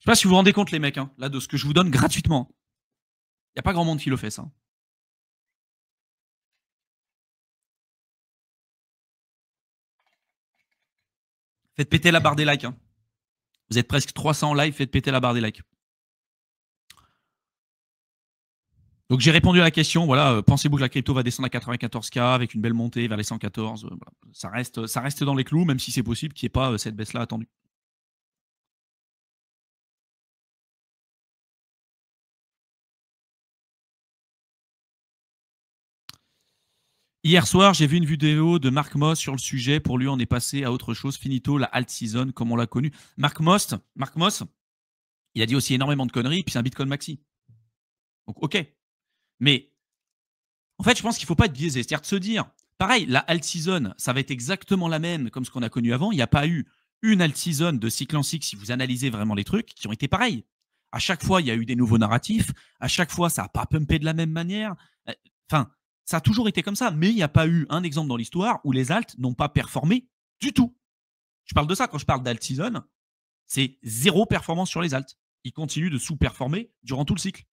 sais pas si vous vous rendez compte, les mecs, hein, là, de ce que je vous donne gratuitement. Il n'y a pas grand monde qui le fait, ça. Faites péter la barre des likes. Hein. Vous êtes presque 300 en live, faites péter la barre des likes. Donc j'ai répondu à la question. Voilà, pensez-vous que la crypto va descendre à 94K avec une belle montée vers les 114 voilà. Ça reste dans les clous, même si c'est possible qu'il n'y ait pas cette baisse-là attendue. Hier soir, j'ai vu une vidéo de Mark Moss sur le sujet. Pour lui, on est passé à autre chose. Finito, la alt season, comme on l'a connu. Mark Moss, il a dit aussi énormément de conneries, puis c'est un Bitcoin maxi. Donc, ok. Mais en fait, je pense qu'il ne faut pas être biaisé. C'est-à-dire de se dire, pareil, la alt season, ça va être exactement la même comme ce qu'on a connu avant. Il n'y a pas eu une alt season de cycle en cycle, si vous analysez vraiment les trucs, qui ont été pareils. À chaque fois, il y a eu des nouveaux narratifs. À chaque fois, ça n'a pas pumpé de la même manière. Enfin, ça a toujours été comme ça. Mais il n'y a pas eu un exemple dans l'histoire où les alts n'ont pas performé du tout. Je parle de ça quand je parle d'alt season. C'est zéro performance sur les alts. Ils continuent de sous-performer durant tout le cycle.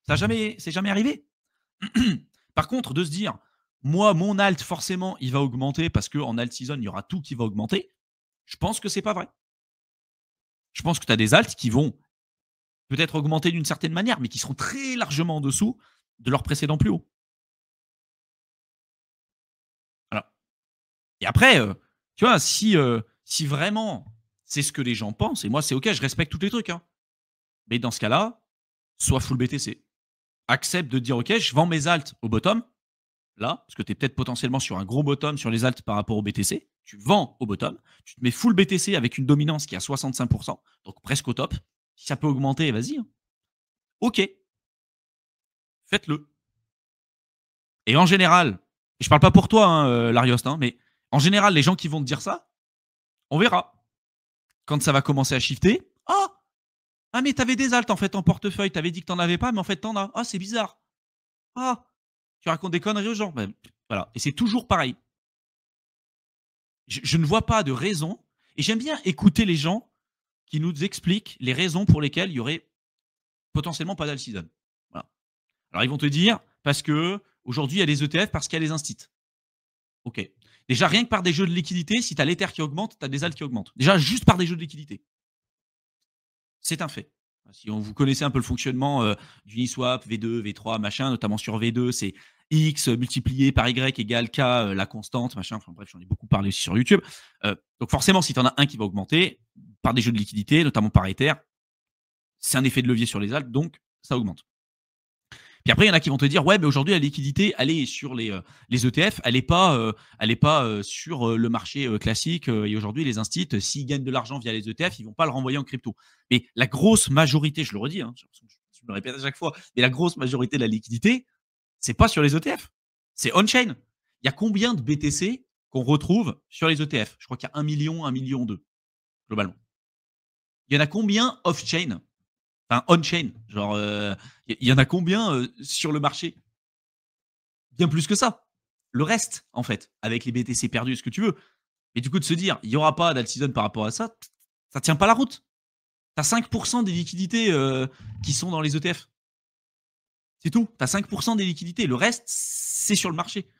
Ça c'est jamais arrivé. Par contre, de se dire, moi, mon alt, forcément, il va augmenter parce qu'en alt season, il y aura tout qui va augmenter, je pense que c'est pas vrai. Je pense que tu as des alts qui vont peut-être augmenter d'une certaine manière, mais qui seront très largement en dessous de leur précédent plus haut. Voilà. Et après, tu vois, si vraiment c'est ce que les gens pensent, et moi, c'est OK, je respecte tous les trucs, hein, mais dans ce cas-là, sois full BTC. Accepte de dire, OK, je vends mes alts au bottom, là, parce que tu es peut-être potentiellement sur un gros bottom sur les alts par rapport au BTC. Tu vends au bottom, tu te mets full BTC avec une dominance qui est à 65%, donc presque au top. Si ça peut augmenter, vas-y. Hein. OK. Faites-le. Et en général, je parle pas pour toi, hein, Lariost, hein, mais en général, les gens qui vont te dire ça, on verra. Quand ça va commencer à shifter, ah, mais t'avais des alts en fait en portefeuille, t'avais dit que t'en avais pas, mais en fait t'en as. Ah, c'est bizarre. Ah, tu racontes des conneries aux gens. Ben, voilà. Et c'est toujours pareil. Je ne vois pas de raison. Et j'aime bien écouter les gens qui nous expliquent les raisons pour lesquelles il y aurait potentiellement pas d'all-season. Voilà. Alors, ils vont te dire parce que aujourd'hui il y a des ETF, parce qu'il y a les instits. OK. Déjà, rien que par des jeux de liquidité, si tu as l'Ether qui augmente, tu as des alts qui augmentent. Déjà, juste par des jeux de liquidité. C'est un fait. Si vous connaissez un peu le fonctionnement d'Uniswap, V2, V3, machin, notamment sur V2, c'est X multiplié par Y égale K, la constante, machin. Enfin bref, j'en ai beaucoup parlé aussi sur YouTube. Donc forcément, si tu en as un qui va augmenter, par des jeux de liquidité, notamment par Ether, c'est un effet de levier sur les alts, donc ça augmente. Puis après, il y en a qui vont te dire, ouais, mais aujourd'hui, la liquidité, elle est sur les ETF, elle n'est pas, sur le marché classique. Et aujourd'hui, les instits, s'ils gagnent de l'argent via les ETF, ils ne vont pas le renvoyer en crypto. Mais la grosse majorité, je le redis, hein, je me répète à chaque fois, mais la grosse majorité de la liquidité, c'est pas sur les ETF, c'est on-chain. Il y a combien de BTC qu'on retrouve sur les ETF? Je crois qu'il y a 1 million, 1,2 million, globalement. Il y en a combien off-chain? Enfin, on-chain, genre, il y en a combien sur le marché? Bien plus que ça. Le reste, en fait, avec les BTC perdus, ce que tu veux. Mais du coup, de se dire, il n'y aura pas d'alt-season par rapport à ça, ça tient pas la route. Tu as 5% des liquidités qui sont dans les ETF. C'est tout. Tu as 5% des liquidités. Le reste, c'est sur le marché.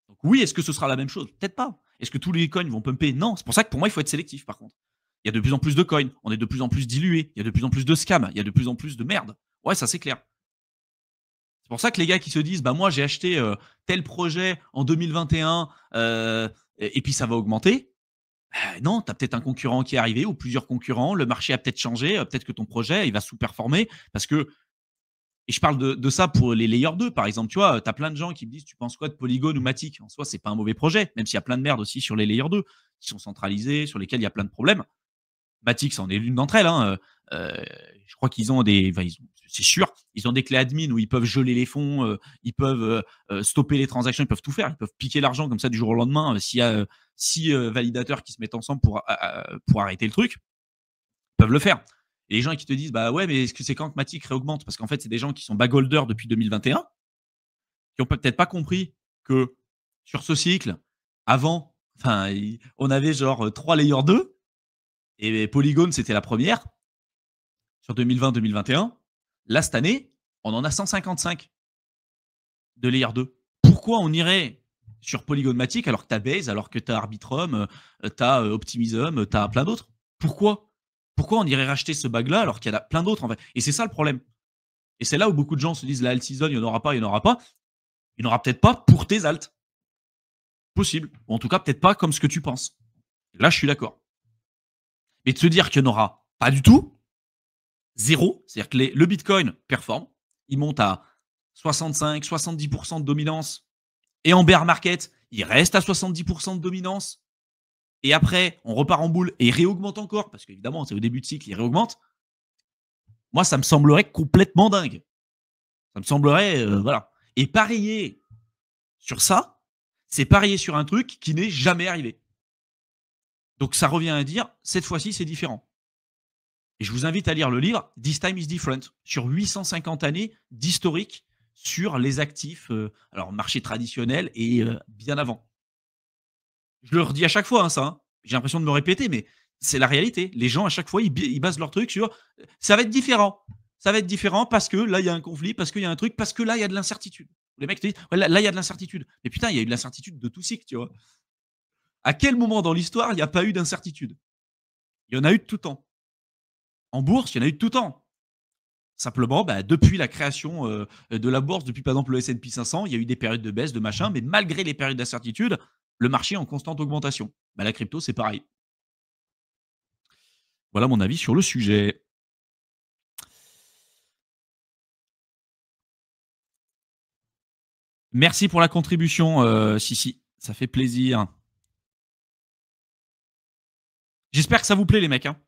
Donc oui, est-ce que ce sera la même chose? Peut-être pas. Est-ce que tous les coins vont pumper? Non. C'est pour ça que pour moi, il faut être sélectif, par contre. Il y a de plus en plus de coins. On est de plus en plus dilué. Il y a de plus en plus de scams. Il y a de plus en plus de merde. Ouais, ça, c'est clair. C'est pour ça que les gars qui se disent, bah moi j'ai acheté tel projet en 2021 et puis ça va augmenter. Non, tu as peut-être un concurrent qui est arrivé ou plusieurs concurrents. Le marché a peut-être changé. Peut-être que ton projet, il va sous-performer parce que, et je parle de ça pour les Layer 2, par exemple. Tu vois, tu as plein de gens qui me disent, tu penses quoi de Polygon ou Matic? En soi, c'est pas un mauvais projet, même s'il y a plein de merde aussi sur les Layer 2 qui sont centralisés, sur lesquels il y a plein de problèmes. Matic, c'en est l'une d'entre elles. Hein. Je crois qu'ils ont des. Enfin, c'est sûr, ils ont des clés admin où ils peuvent geler les fonds, ils peuvent stopper les transactions, ils peuvent tout faire. Ils peuvent piquer l'argent comme ça du jour au lendemain. S'il y a 6 validateurs qui se mettent ensemble pour arrêter le truc, ils peuvent le faire. Et les gens qui te disent, bah ouais, mais est-ce que c'est quand que Matic réaugmente? Parce qu'en fait, c'est des gens qui sont backholders depuis 2021, qui n'ont peut-être pas compris que sur ce cycle, avant, on avait genre 3 layers 2 et Polygon, c'était la première. sur 2020-2021. Là, cette année, on en a 155 de Layer 2. Pourquoi on irait sur Polygonmatic alors que tu as Base, alors que tu as Arbitrum, tu as Optimism, tu as plein d'autres? Pourquoi on irait racheter ce bag-là alors qu'il y en a plein d'autres en fait? Et c'est ça le problème. Et c'est là où beaucoup de gens se disent la alt season, il n'y en aura pas, il n'y en aura pas. Il n'y en aura peut-être pas pour tes alts. Possible. Ou en tout cas, peut-être pas comme ce que tu penses. Là, je suis d'accord. Mais de se dire qu'il n'y en aura pas du tout, zéro, c'est-à-dire que le Bitcoin performe, il monte à 65-70% de dominance, et en bear market, il reste à 70% de dominance, et après, on repart en boule et il réaugmente encore, parce qu'évidemment, c'est au début de cycle, il réaugmente. Moi, ça me semblerait complètement dingue. Ça me semblerait, voilà. Et parier sur ça, c'est parier sur un truc qui n'est jamais arrivé. Donc, ça revient à dire, cette fois-ci, c'est différent. Et je vous invite à lire le livre This Time is Different, sur 850 années d'historique sur les actifs, alors marché traditionnel et bien avant. Je le redis à chaque fois, hein, ça. Hein. J'ai l'impression de me répéter, mais c'est la réalité. Les gens, à chaque fois, ils basent leur truc sur ça va être différent. Ça va être différent parce que là, il y a un conflit, parce qu'il y a un truc, parce que là, il y a de l'incertitude. Les mecs te disent ouais, là, il y a de l'incertitude. Mais putain, il y a eu de l'incertitude de tout cycle, tu vois. À quel moment dans l'histoire, il n'y a pas eu d'incertitude? Il y en a eu de tout temps. En bourse, il y en a eu de tout temps. Simplement, bah, depuis la création de la bourse, depuis par exemple le S&P 500, il y a eu des périodes de baisse, de machin, mais malgré les périodes d'incertitude, le marché est en constante augmentation. Bah, la crypto, c'est pareil. Voilà mon avis sur le sujet. Merci pour la contribution, Sissi. Ça fait plaisir. J'espère que ça vous plaît, les mecs. Hein.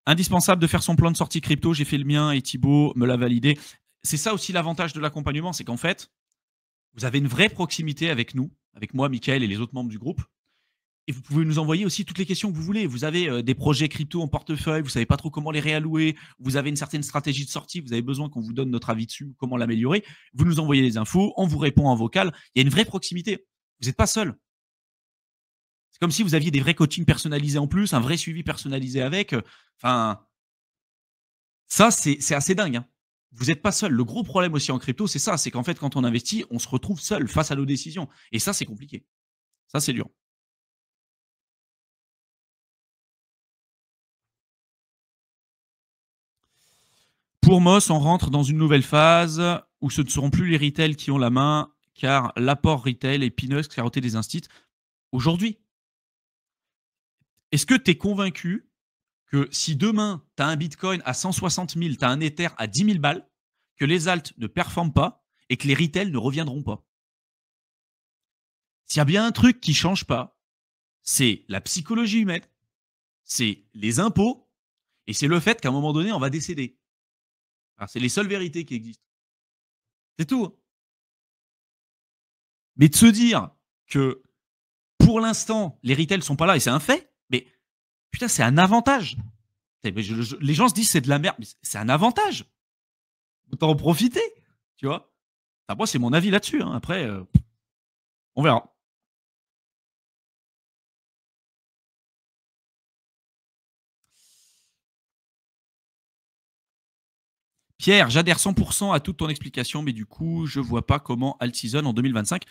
Indispensable de faire son plan de sortie crypto. J'ai fait le mien et Thibaut me l'a validé. C'est ça aussi l'avantage de l'accompagnement, c'est qu'en fait, vous avez une vraie proximité avec nous, avec moi, Mickaël et les autres membres du groupe. Et vous pouvez nous envoyer aussi toutes les questions que vous voulez. Vous avez des projets crypto en portefeuille, vous savez pas trop comment les réallouer, vous avez une certaine stratégie de sortie, vous avez besoin qu'on vous donne notre avis dessus, comment l'améliorer. Vous nous envoyez les infos, on vous répond en vocal. Il y a une vraie proximité. Vous n'êtes pas seul. C'est comme si vous aviez des vrais coachings personnalisés en plus, un vrai suivi personnalisé avec. Enfin, ça, c'est assez dingue. Hein. Vous n'êtes pas seul. Le gros problème aussi en crypto, c'est ça. C'est qu'en fait, quand on investit, on se retrouve seul face à nos décisions. Et ça, c'est compliqué. Ça, c'est dur. Pour Moss, on rentre dans une nouvelle phase où ce ne seront plus les retail qui ont la main, car l'apport retail et Pinux carotté des instits. Aujourd'hui, est-ce que tu es convaincu que si demain, tu as un Bitcoin à 160 000, tu as un Ether à 10 000 balles, que les alts ne performent pas et que les retail ne reviendront pas? S'il y a bien un truc qui ne change pas, c'est la psychologie humaine, c'est les impôts et c'est le fait qu'à un moment donné, on va décéder. C'est les seules vérités qui existent. C'est tout. Mais de se dire que pour l'instant, les retails sont pas là et c'est un fait, mais putain, c'est un avantage. Les gens se disent c'est de la merde, mais c'est un avantage. Autant en profiter, tu vois. Enfin, moi, c'est mon avis là-dessus. Hein. Après, on verra. Pierre, j'adhère 100% à toute ton explication, mais du coup, je vois pas comment alt season en 2025.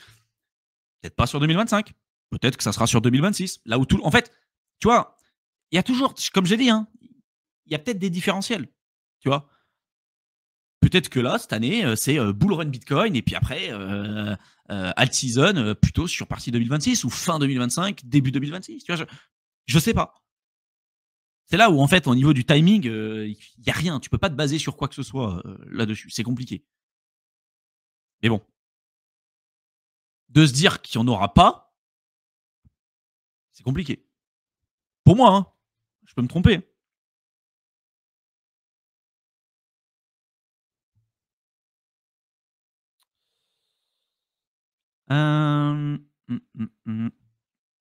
Peut-être pas sur 2025. Peut-être que ça sera sur 2026. Là où tout. En fait, tu vois, il y a toujours, comme j'ai dit, hein, il y a peut-être des différentiels. Tu vois. Peut-être que là, cette année, c'est bull run Bitcoin et puis après, alt season plutôt sur partie 2026 ou fin 2025, début 2026. Tu vois, je sais pas. C'est là où, en fait, au niveau du timing, il n'y a rien. Tu peux pas te baser sur quoi que ce soit là-dessus. C'est compliqué. Mais bon. De se dire qu'il n'y en aura pas, c'est compliqué. Pour moi, hein. Je peux me tromper.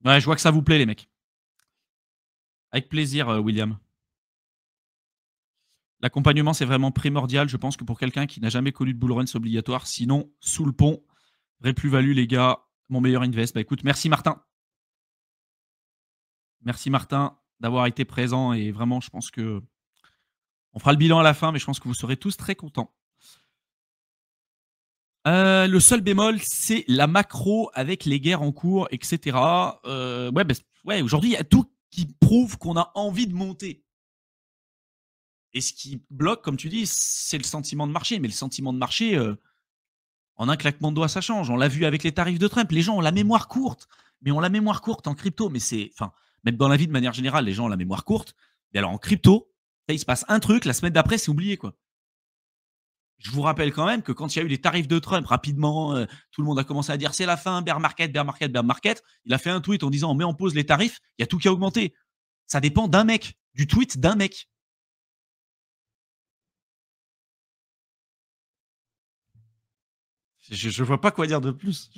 Ouais, je vois que ça vous plaît, les mecs. Avec plaisir, William. L'accompagnement, c'est vraiment primordial. Je pense que pour quelqu'un qui n'a jamais connu de bull run, c'est obligatoire. Sinon, sous le pont, vraie plus-value, les gars. Mon meilleur invest. Bah écoute, merci Martin. Merci Martin. d'avoir été présents et vraiment, je pense que on fera le bilan à la fin, mais je pense que vous serez tous très contents. Le seul bémol, c'est la macro avec les guerres en cours, et cetera. Ouais, ouais, aujourd'hui, il y a tout qui prouve qu'on a envie de monter. Et ce qui bloque, comme tu dis, c'est le sentiment de marché. Mais le sentiment de marché, en un claquement de doigts, ça change. On l'a vu avec les tarifs de Trump. Les gens ont la mémoire courte, mais ont la mémoire courte en crypto. Mais c'est, enfin, même dans la vie de manière générale, les gens ont la mémoire courte. Mais alors en crypto, il se passe un truc, la semaine d'après, c'est oublié, quoi. Je vous rappelle quand même que quand il y a eu les tarifs de Trump, rapidement, tout le monde a commencé à dire c'est la fin, bear market, bear market, bear market. Il a fait un tweet en disant on met en pause les tarifs. Il y a tout qui a augmenté. Ça dépend d'un mec, du tweet d'un mec. Je vois pas quoi dire de plus.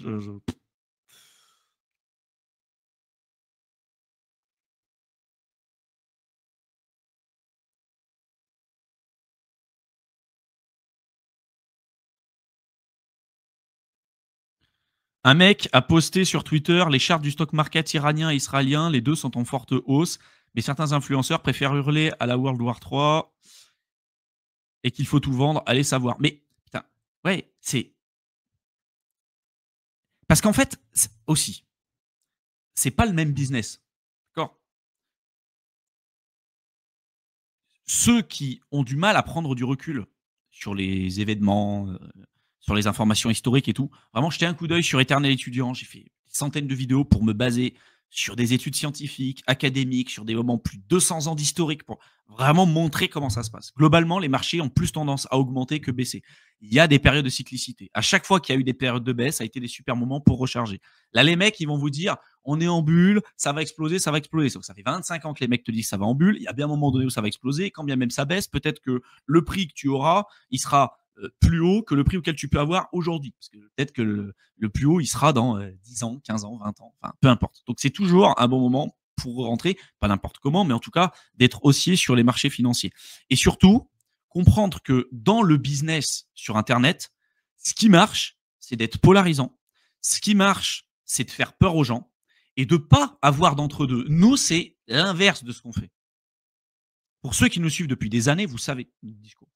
Un mec a posté sur Twitter les chartes du stock market iranien et israélien, les deux sont en forte hausse, mais certains influenceurs préfèrent hurler à la World War 3 et qu'il faut tout vendre, allez savoir. Mais putain, ouais, c'est parce qu'en fait aussi, c'est pas le même business. D'accord. Ceux qui ont du mal à prendre du recul sur les événements, sur les informations historiques et tout, vraiment jeter un coup d'œil sur Éternel étudiant. J'ai fait des centaines de vidéos pour me baser sur des études scientifiques, académiques, sur des moments plus de 200 ans d'historique pour vraiment montrer comment ça se passe. Globalement, les marchés ont plus tendance à augmenter que baisser. Il y a des périodes de cyclicité. À chaque fois qu'il y a eu des périodes de baisse, ça a été des super moments pour recharger. Là, les mecs, ils vont vous dire on est en bulle, ça va exploser, ça va exploser. Sauf que ça fait 25 ans que les mecs te disent que ça va en bulle. Il y a bien un moment donné où ça va exploser. Quand bien même ça baisse, peut-être que le prix que tu auras, il sera plus haut que le prix auquel tu peux avoir aujourd'hui. Parce que peut-être que le plus haut, il sera dans 10 ans, 15 ans, 20 ans, enfin, peu importe. Donc, c'est toujours un bon moment pour rentrer, pas n'importe comment, mais en tout cas, d'être haussier sur les marchés financiers. Et surtout, comprendre que dans le business sur Internet, ce qui marche, c'est d'être polarisant. Ce qui marche, c'est de faire peur aux gens et de ne pas avoir d'entre-deux. Nous, c'est l'inverse de ce qu'on fait. Pour ceux qui nous suivent depuis des années, vous savez notre discours.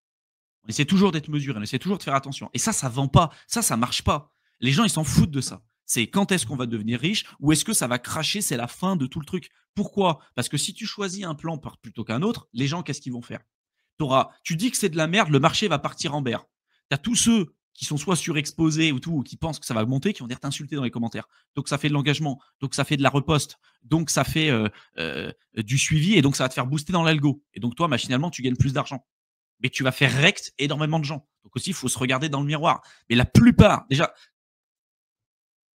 On essaie toujours d'être mesuré, on essaie toujours de faire attention. Et ça vend pas. Ça marche pas. Les gens, ils s'en foutent de ça. C'est quand est-ce qu'on va devenir riche ou est-ce que ça va cracher, c'est la fin de tout le truc. Pourquoi? Parce que si tu choisis un plan plutôt qu'un autre, les gens, qu'est-ce qu'ils vont faire? Tu dis que c'est de la merde, le marché va partir en bear. Tu as tous ceux qui sont soit surexposés ou tout, ou qui pensent que ça va monter, qui vont venir t'insulter dans les commentaires. Donc ça fait de l'engagement, donc ça fait de la reposte, donc ça fait du suivi et donc ça va te faire booster dans l'algo. Et donc toi, machinalement, tu gagnes plus d'argent. Mais tu vas faire rect énormément de gens. Donc aussi, il faut se regarder dans le miroir. Mais la plupart, déjà,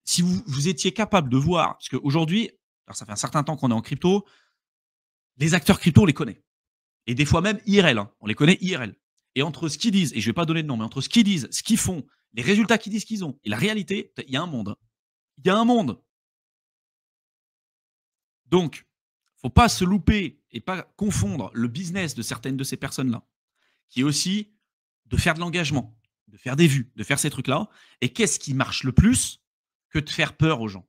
si vous étiez capable de voir, parce qu'aujourd'hui, alors ça fait un certain temps qu'on est en crypto, les acteurs crypto, on les connaît. Et des fois même IRL, hein, on les connaît IRL. Et entre ce qu'ils disent, et je ne vais pas donner de nom, mais entre ce qu'ils disent, ce qu'ils font, les résultats qu'ils disent qu'ils ont, et la réalité, il y a un monde. Il y a un monde. Donc, il ne faut pas se louper et pas confondre le business de certaines de ces personnes-là, qui est aussi de faire de l'engagement, de faire des vues, de faire ces trucs-là. Et qu'est-ce qui marche le plus que de faire peur aux gens?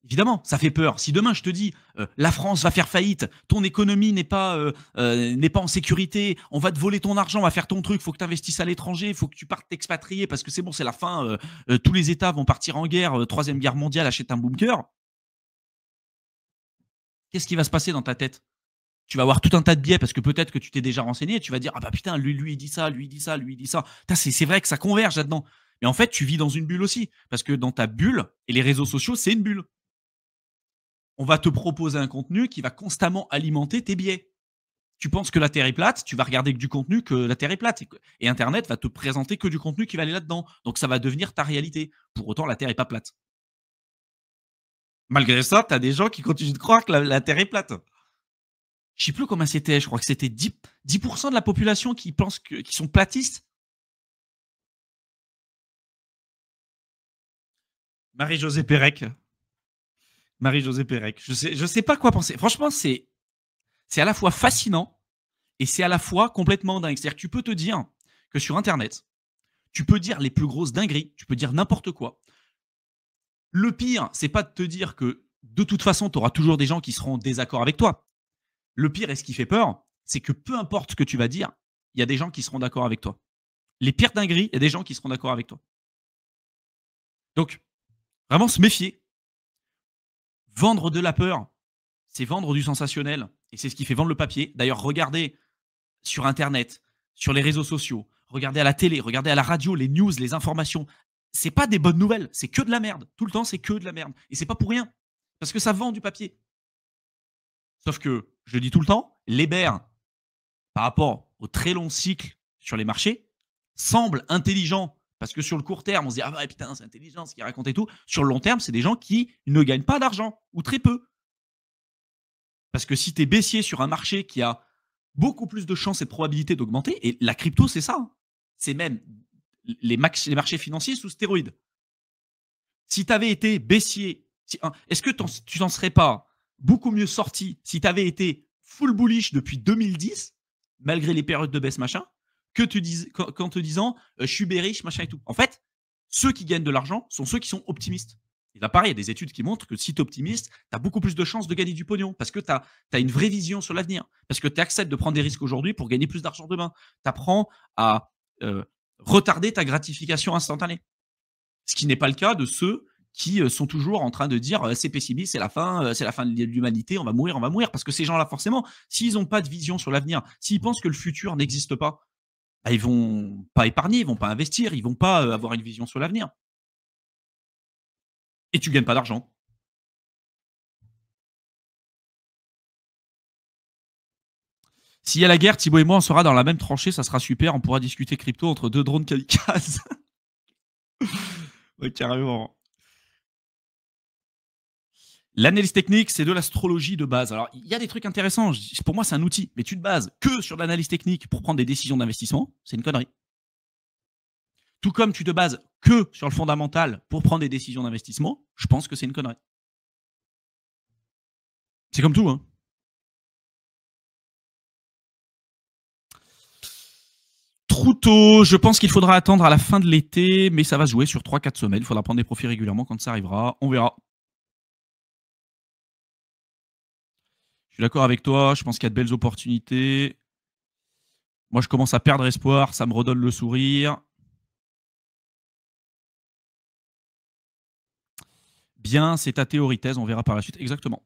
Évidemment, ça fait peur. Si demain je te dis la France va faire faillite, ton économie n'est pas en sécurité, on va te voler ton argent, on va faire ton truc, il faut que tu investisses à l'étranger, il faut que tu partes t'expatrier parce que c'est bon, c'est la fin, tous les États vont partir en guerre, troisième guerre mondiale, achète un bunker. Qu'est-ce qui va se passer dans ta tête? Tu vas avoir tout un tas de biais parce que peut-être que tu t'es déjà renseigné et tu vas dire ah bah putain lui il dit ça, lui il dit ça, lui il dit ça. C'est vrai que ça converge là-dedans. Mais en fait, tu vis dans une bulle aussi parce que dans ta bulle et les réseaux sociaux, c'est une bulle. On va te proposer un contenu qui va constamment alimenter tes biais. Tu penses que la Terre est plate, tu vas regarder que du contenu que la Terre est plate. Et Internet va te présenter que du contenu qui va aller là-dedans. Donc ça va devenir ta réalité. Pour autant, la Terre n'est pas plate. Malgré ça, tu as des gens qui continuent de croire que la Terre est plate. Je ne sais plus combien c'était, je crois que c'était 10% de la population qui pensent qui sont platistes. Marie-Josée Pérec. Marie-Josée Pérec. Je sais pas quoi penser. Franchement, c'est à la fois fascinant et c'est à la fois complètement dingue. C'est-à-dire que tu peux te dire que sur Internet, tu peux dire les plus grosses dingueries, tu peux dire n'importe quoi. Le pire, c'est pas de te dire que de toute façon, tu auras toujours des gens qui seront en désaccord avec toi. Le pire et ce qui fait peur, c'est que peu importe ce que tu vas dire, il y a des gens qui seront d'accord avec toi. Les pires dingueries, il y a des gens qui seront d'accord avec toi. Donc, vraiment se méfier. Vendre de la peur, c'est vendre du sensationnel. Et c'est ce qui fait vendre le papier. D'ailleurs, regardez sur Internet, sur les réseaux sociaux, regardez à la télé, regardez à la radio, les news, les informations. C'est pas des bonnes nouvelles, c'est que de la merde. Tout le temps, c'est que de la merde. Et c'est pas pour rien. Parce que ça vend du papier. Sauf que, je le dis tout le temps, les bears, par rapport au très long cycle sur les marchés, semblent intelligents. Parce que sur le court terme, on se dit, ah bah putain, c'est intelligent ce qu'il raconte et tout. Sur le long terme, c'est des gens qui ne gagnent pas d'argent, ou très peu. Parce que si tu es baissier sur un marché qui a beaucoup plus de chances et de probabilités d'augmenter, et la crypto, c'est ça. Hein. C'est même les marchés financiers sous stéroïdes. Si tu avais été baissier, est-ce que tu n'en serais pas beaucoup mieux sorti si tu avais été full bullish depuis 2010, malgré les périodes de baisse, machin, qu'en te disant je suis bearish, machin et tout. En fait, ceux qui gagnent de l'argent sont ceux qui sont optimistes. Et là, pareil, il y a des études qui montrent que si tu es optimiste, tu as beaucoup plus de chances de gagner du pognon parce que tu as une vraie vision sur l'avenir. Parce que tu acceptes de prendre des risques aujourd'hui pour gagner plus d'argent demain. Tu apprends à retarder ta gratification instantanée. Ce qui n'est pas le cas de ceux qui sont toujours en train de dire c'est pessimiste, c'est la fin de l'humanité, on va mourir. Parce que ces gens-là, forcément, s'ils n'ont pas de vision sur l'avenir, s'ils pensent que le futur n'existe pas, bah, ils vont pas épargner, ils vont pas investir, ils vont pas avoir une vision sur l'avenir. Et tu gagnes pas d'argent. S'il y a la guerre, Thibaut et moi, on sera dans la même tranchée, ça sera super, on pourra discuter crypto entre deux drones kamikazes. Ouais, carrément. L'analyse technique, c'est de l'astrologie de base. Alors, il y a des trucs intéressants. Pour moi, c'est un outil. Mais tu te bases que sur l'analyse technique pour prendre des décisions d'investissement, c'est une connerie. Tout comme tu te bases que sur le fondamental pour prendre des décisions d'investissement, je pense que c'est une connerie. C'est comme tout, hein. Trop tôt, je pense qu'il faudra attendre à la fin de l'été, mais ça va se jouer sur 3-4 semaines. Il faudra prendre des profits régulièrement quand ça arrivera. On verra. Je suis d'accord avec toi, je pense qu'il y a de belles opportunités. Moi, je commence à perdre espoir, ça me redonne le sourire. Bien, c'est ta théorie thèse, on verra par la suite. Exactement.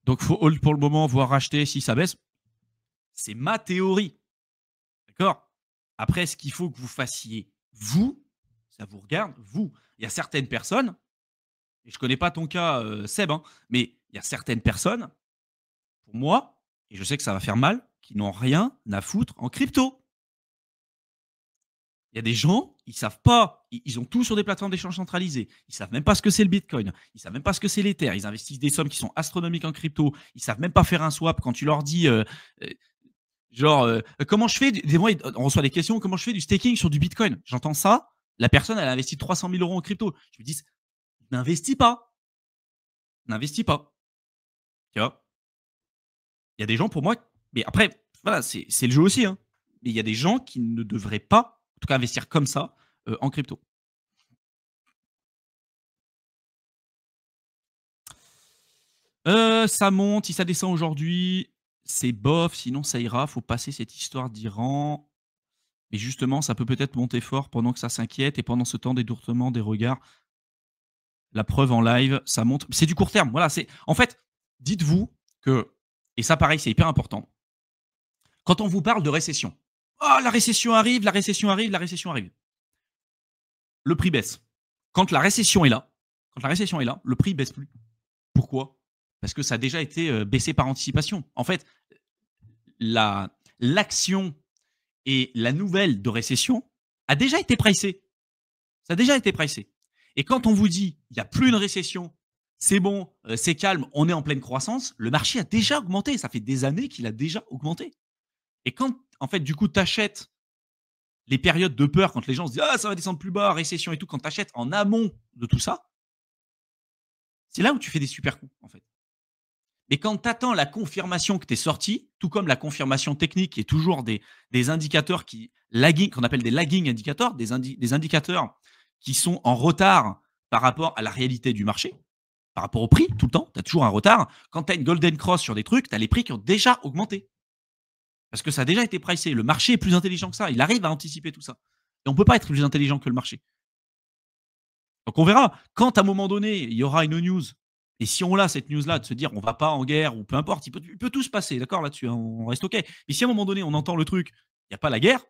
Donc, il faut hold pour le moment, voire racheter si ça baisse. C'est ma théorie. D'accord? Après, ce qu'il faut que vous fassiez, vous, ça vous regarde, vous. Il y a certaines personnes, et je ne connais pas ton cas, Seb, hein, mais il y a certaines personnes, pour moi, et je sais que ça va faire mal, qui n'ont rien à foutre en crypto. Il y a des gens, ils savent pas, ils ont tout sur des plateformes d'échange centralisées. Ils savent même pas ce que c'est le Bitcoin. Ils savent même pas ce que c'est l'Ether. Ils investissent des sommes qui sont astronomiques en crypto. Ils savent même pas faire un swap. Quand tu leur dis, genre, comment je fais des fois, on reçoit des questions, comment je fais du staking sur du Bitcoin. J'entends ça. La personne, elle a investi 300 000 euros en crypto. Je me dis, n'investis pas. N'investis pas. Tu vois? Il y a des gens, pour moi, mais après, voilà, c'est le jeu aussi. Hein. Mais il y a des gens qui ne devraient pas, en tout cas, investir comme ça en crypto. Ça monte, si ça descend aujourd'hui, c'est bof, sinon ça ira. Faut passer cette histoire d'Iran. Mais justement, ça peut peut-être monter fort pendant que ça s'inquiète et pendant ce temps d'édourtement des regards. La preuve en live, ça monte. C'est du court terme. Voilà, en fait, dites-vous que, et ça pareil, c'est hyper important. Quand on vous parle de récession, oh, la récession arrive, la récession arrive, la récession arrive. Le prix baisse. Quand la récession est là, le prix baisse plus. Pourquoi? Parce que ça a déjà été baissé par anticipation. En fait, l'action et la nouvelle de récession a déjà été pricée. Ça a déjà été pricé. Et quand on vous dit il n'y a plus une récession, c'est bon, c'est calme, on est en pleine croissance, le marché a déjà augmenté. Ça fait des années qu'il a déjà augmenté. Et quand, en fait, du coup, tu achètes les périodes de peur, quand les gens se disent ah, ça va descendre plus bas, récession et tout, quand tu achètes en amont de tout ça, c'est là où tu fais des super coups, en fait. Mais quand tu attends la confirmation que tu es sorti, tout comme la confirmation technique qui est toujours des indicateurs qu'on appelle des lagging indicators, des indicateurs qui sont en retard par rapport à la réalité du marché, par rapport au prix, tout le temps. Tu as toujours un retard. Quand tu as une golden cross sur des trucs, tu as les prix qui ont déjà augmenté. Parce que ça a déjà été pricé. Le marché est plus intelligent que ça. Il arrive à anticiper tout ça. Et on ne peut pas être plus intelligent que le marché. Donc on verra. Quand à un moment donné, il y aura une news, et si on a cette news-là de se dire on ne va pas en guerre ou peu importe, il peut tout se passer, d'accord, là-dessus, hein, on reste OK. Mais si à un moment donné, on entend le truc, il n'y a pas la guerre,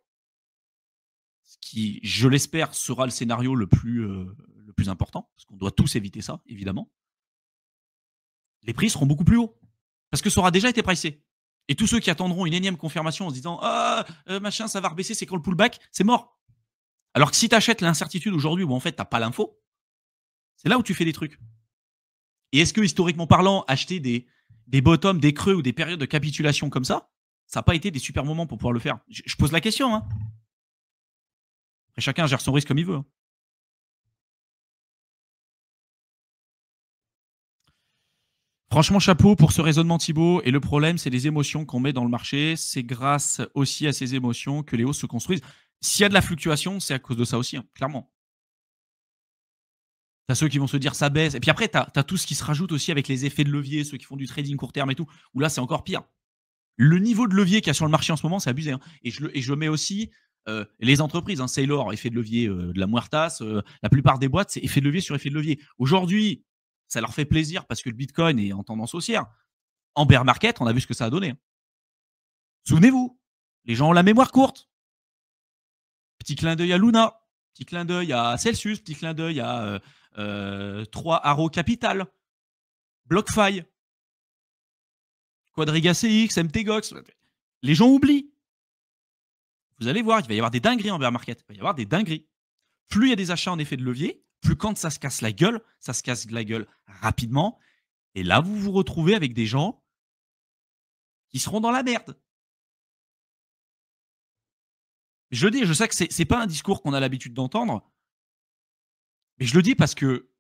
ce qui, je l'espère, sera le scénario le plus important, parce qu'on doit tous éviter ça, évidemment, les prix seront beaucoup plus hauts. Parce que ça aura déjà été pricé. Et tous ceux qui attendront une énième confirmation en se disant ah, machin, ça va rebaisser, c'est quand le pullback, c'est mort. Alors que si tu achètes l'incertitude aujourd'hui où en fait tu n'as pas l'info, c'est là où tu fais des trucs. Et est-ce que, historiquement parlant, acheter des bottoms, des creux ou des périodes de capitulation comme ça n'a pas été des super moments pour pouvoir le faire? Je pose la question. Hein. Après, chacun gère son risque comme il veut. Hein. Franchement, chapeau pour ce raisonnement, Thibaut. Et le problème, c'est les émotions qu'on met dans le marché. C'est grâce aussi à ces émotions que les hausses se construisent. S'il y a de la fluctuation, c'est à cause de ça aussi, hein, clairement. Tu as ceux qui vont se dire ça baisse. Et puis après, tu as tout ce qui se rajoute aussi avec les effets de levier, ceux qui font du trading court terme et tout, où là, c'est encore pire. Le niveau de levier qu'il y a sur le marché en ce moment, c'est abusé. Hein. Et je mets aussi les entreprises. Hein, Sailor, effet de levier de la Muertas. La plupart des boîtes, c'est effet de levier sur effet de levier. Aujourd'hui, ça leur fait plaisir parce que le Bitcoin est en tendance haussière. En bear market, on a vu ce que ça a donné. Hein. Souvenez-vous, les gens ont la mémoire courte. Petit clin d'œil à Luna, petit clin d'œil à Celsius, petit clin d'œil à 3 Arrow Capital, BlockFi, Quadriga CX, MTGOX. Les gens oublient. Vous allez voir, il va y avoir des dingueries en bear market. Il va y avoir des dingueries. Plus il y a des achats en effet de levier, plus quand ça se casse la gueule, ça se casse la gueule rapidement. Et là, vous vous retrouvez avec des gens qui seront dans la merde. Je le dis, je sais que c'est pas un discours qu'on a l'habitude d'entendre, mais je le dis parce que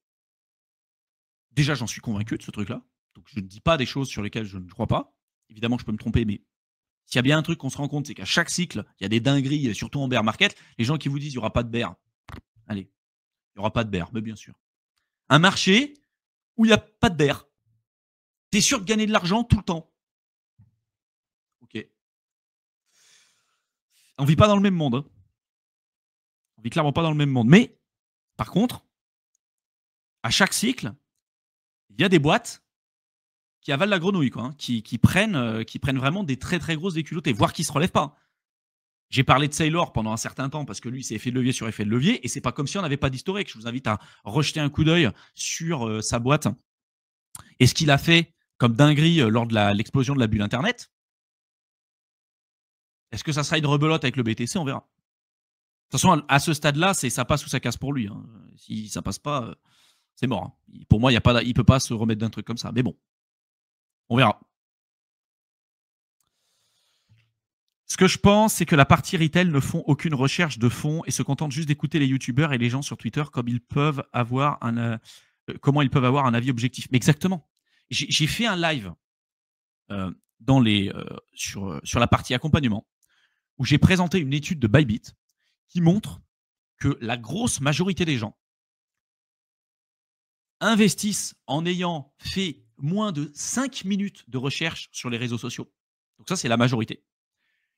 déjà, j'en suis convaincu de ce truc-là. Donc, je ne dis pas des choses sur lesquelles je ne crois pas. Évidemment, je peux me tromper, mais s'il y a bien un truc qu'on se rend compte, c'est qu'à chaque cycle, il y a des dingueries, surtout en bear market. Les gens qui vous disent qu'il n'y aura pas de bear, allez, il n'y aura pas de bear, mais bien sûr. Un marché où il n'y a pas de bear, tu es sûr de gagner de l'argent tout le temps. Ok. On ne vit pas dans le même monde. Hein. On ne vit clairement pas dans le même monde. Mais, par contre, à chaque cycle, il y a des boîtes qui avalent la grenouille, quoi, hein, qui prennent vraiment des très très grosses déculottés, voire qui ne se relèvent pas. J'ai parlé de Sailor pendant un certain temps parce que lui, c'est effet de levier sur effet de levier et c'est pas comme si on n'avait pas d'historique. Je vous invite à rejeter un coup d'œil sur sa boîte et ce qu'il a fait comme dinguerie lors de l'explosion de la bulle Internet. Est-ce que ça sera une rebelote avec le BTC? On verra. De toute façon, à ce stade-là, ça passe ou ça casse pour lui. Hein. Si ça passe pas, c'est mort. Hein. Pour moi, il ne peut pas se remettre d'un truc comme ça. Mais bon, on verra. Ce que je pense, c'est que la partie retail ne font aucune recherche de fond et se contentent juste d'écouter les youtubeurs et les gens sur Twitter comment ils peuvent avoir un avis objectif. Mais exactement. J'ai fait un live sur la partie accompagnement où j'ai présenté une étude de Bybit qui montre que la grosse majorité des gens investissent en ayant fait moins de 5 minutes de recherche sur les réseaux sociaux. Donc ça, c'est la majorité.